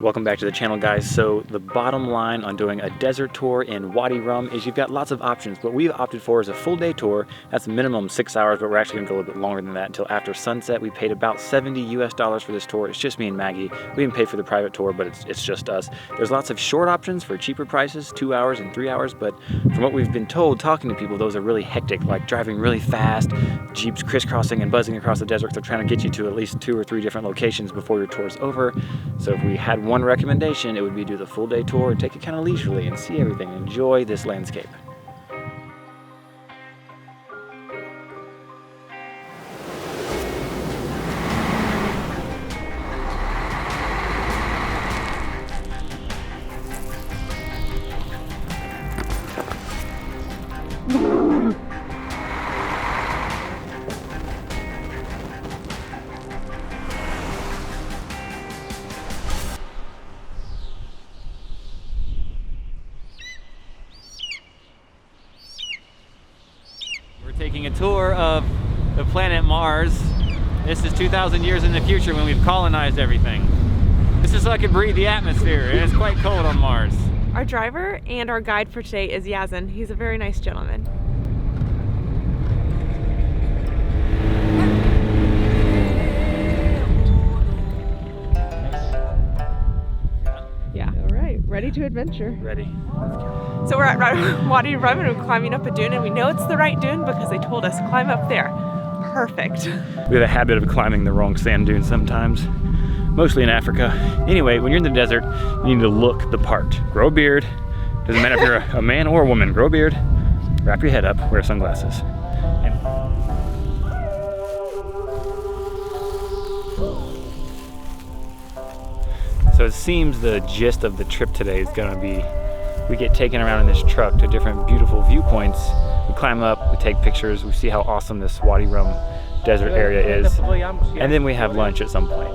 Welcome back to the channel, guys. So the bottom line on doing a desert tour in Wadi Rum is you've got lots of options. What we've opted for is a full day tour. That's a minimum 6 hours, but we're actually gonna go a little bit longer than that until after sunset. We paid about $70 US for this tour. It's just me and Maggie. We didn't pay for the private tour, but it's just us. There's lots of short options for cheaper prices, 2 hours and 3 hours, but from what we've been told, talking to people, those are really hectic, like driving really fast, Jeeps crisscrossing and buzzing across the desert. They're trying to get you to at least 2 or 3 different locations before your tour's over. So if we had one recommendation, it would be do the full day tour and take it kind of leisurely and see everything. Enjoy this landscape. Taking a tour of the planet Mars. This is 2,000 years in the future when we've colonized everything. This is so I can breathe the atmosphere, and it's quite cold on Mars. Our driver and our guide for today is Yazin. He's a very nice gentleman. Yeah, all right, ready to adventure. Ready. So we're at Wadi Rum and we're climbing up a dune, and we know it's the right dune because they told us climb up there. Perfect. We have a habit of climbing the wrong sand dunes sometimes, mostly in Africa. Anyway, when you're in the desert, you need to look the part. Grow a beard. Doesn't matter if you're a man or a woman. Grow a beard, wrap your head up, wear sunglasses. So it seems the gist of the trip today is gonna be we get taken around in this truck to different beautiful viewpoints. We climb up, we take pictures, we see how awesome this Wadi Rum desert area is, and then we have lunch at some point.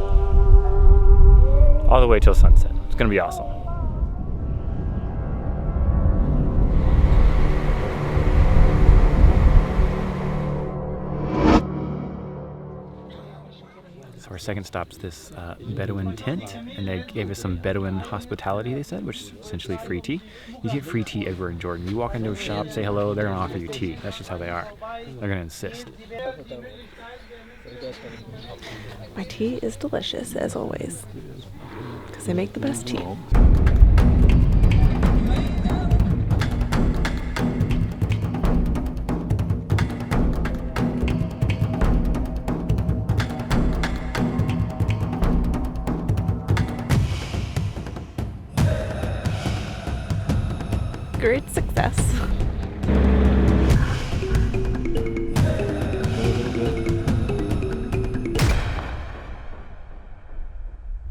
All the way till sunset. It's gonna be awesome. So our second stop's this Bedouin Tent, and they gave us some Bedouin hospitality, they said, which is essentially free tea. You get free tea everywhere in Jordan. You walk into a shop, say hello, they're gonna offer you tea. That's just how they are. They're gonna insist. My tea is delicious, as always, because they make the best tea. Great success.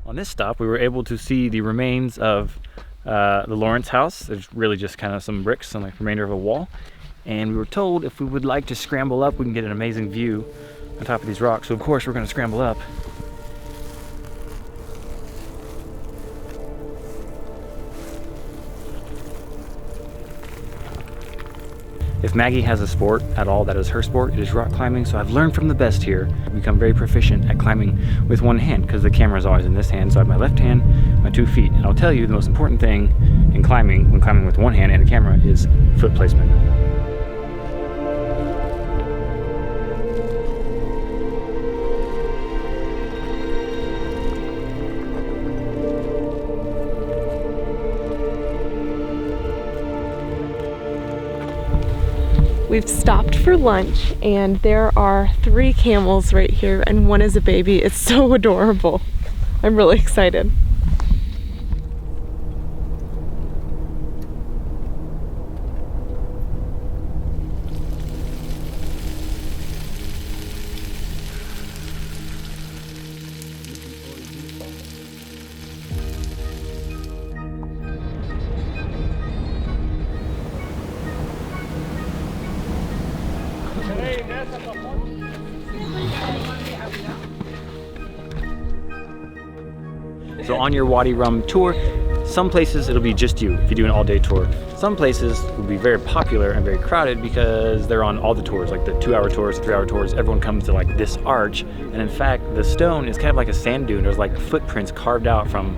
On this stop, we were able to see the remains of the Lawrence house. There's really just kind of some bricks and like the remainder of a wall. And we were told if we would like to scramble up, we can get an amazing view on top of these rocks. So of course we're gonna scramble up. If Maggie has a sport at all, that is her sport, it is rock climbing. So I've learned from the best here. I've become very proficient at climbing with one hand because the camera is always in this hand. So I have my left hand, my 2 feet. And I'll tell you the most important thing in climbing, when climbing with one hand and a camera, is foot placement. We've stopped for lunch, and there are 3 camels right here, and one is a baby. It's so adorable. I'm really excited. So on your Wadi Rum tour, some places it'll be just you if you do an all-day tour. Some places will be very popular and very crowded because they're on all the tours, like the 2-hour tours, 3-hour tours. Everyone comes to like this arch, and in fact, the stone is kind of like a sand dune. There's like footprints carved out from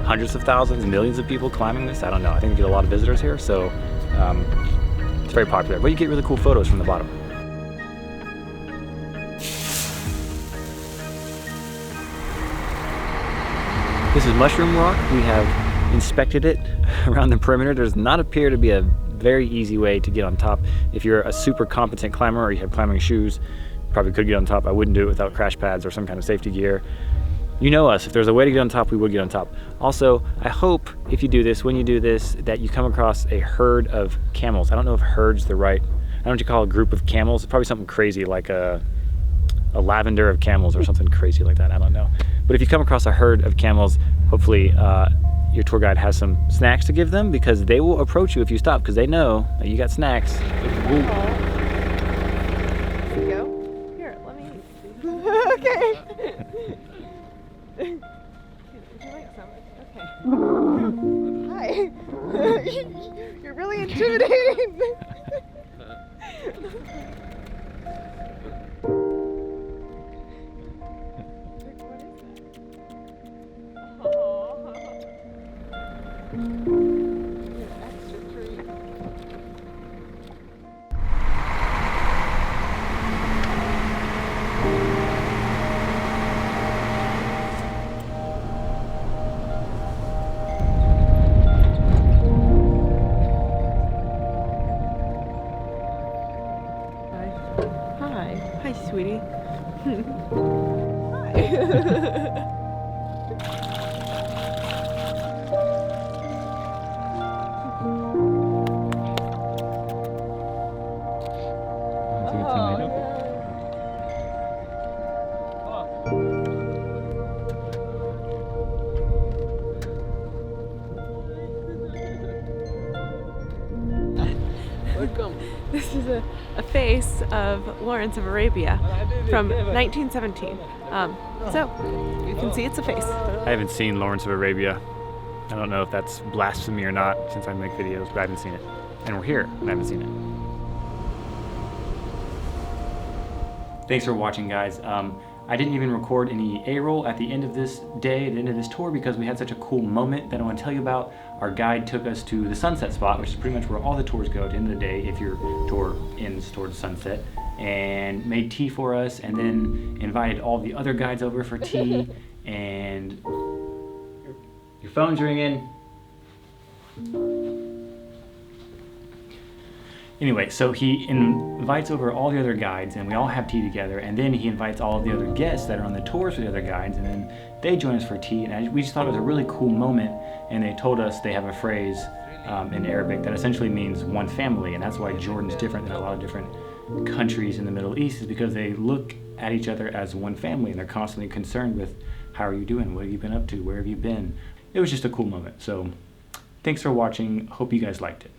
hundreds of thousands, millions of people climbing this. I don't know. I think we get a lot of visitors here, so it's very popular. But you get really cool photos from the bottom. This is mushroom rock. We have inspected it around the perimeter. Does not appear to be a very easy way to get on top. If you're a super competent climber or you have climbing shoes, probably could get on top. I wouldn't do it without crash pads or some kind of safety gear. You know us, if there's a way to get on top, we would get on top. Also, I hope if you do this, when you do this, that you come across a herd of camels. I don't know if herd's the right, I don't know what you call a group of camels. It's probably something crazy like a lavender of camels or something crazy like that, I don't know. But if you come across a herd of camels, hopefully your tour guide has some snacks to give them, because they will approach you if you stop, because they know that you got snacks. Here, you go. Here, let me. Okay. Would you like some? Okay. Hi. You're really intimidating. Hi, sweetie. Hi. This is a face of Lawrence of Arabia from 1917. So you can see it's a face. I haven't seen Lawrence of Arabia. I don't know if that's blasphemy or not, since I make videos, but I haven't seen it. And we're here, and I haven't seen it. Thanks for watching, guys. I didn't even record any A-roll at the end of this day, at the end of this tour, because we had such a cool moment that I want to tell you about. Our guide took us to the sunset spot, which is pretty much where all the tours go at the end of the day if your tour ends towards sunset, and made tea for us, and then invited all the other guides over for tea. And your phone's ringing. Anyway, so he invites over all the other guides, and we all have tea together, and then he invites all of the other guests that are on the tours with the other guides, and then they join us for tea. And we just thought it was a really cool moment, and they told us they have a phrase in Arabic that essentially means one family, and that's why Jordan's different than a lot of different countries in the Middle East, is because they look at each other as one family, and they're constantly concerned with, how are you doing? What have you been up to? Where have you been? It was just a cool moment. So thanks for watching. Hope you guys liked it.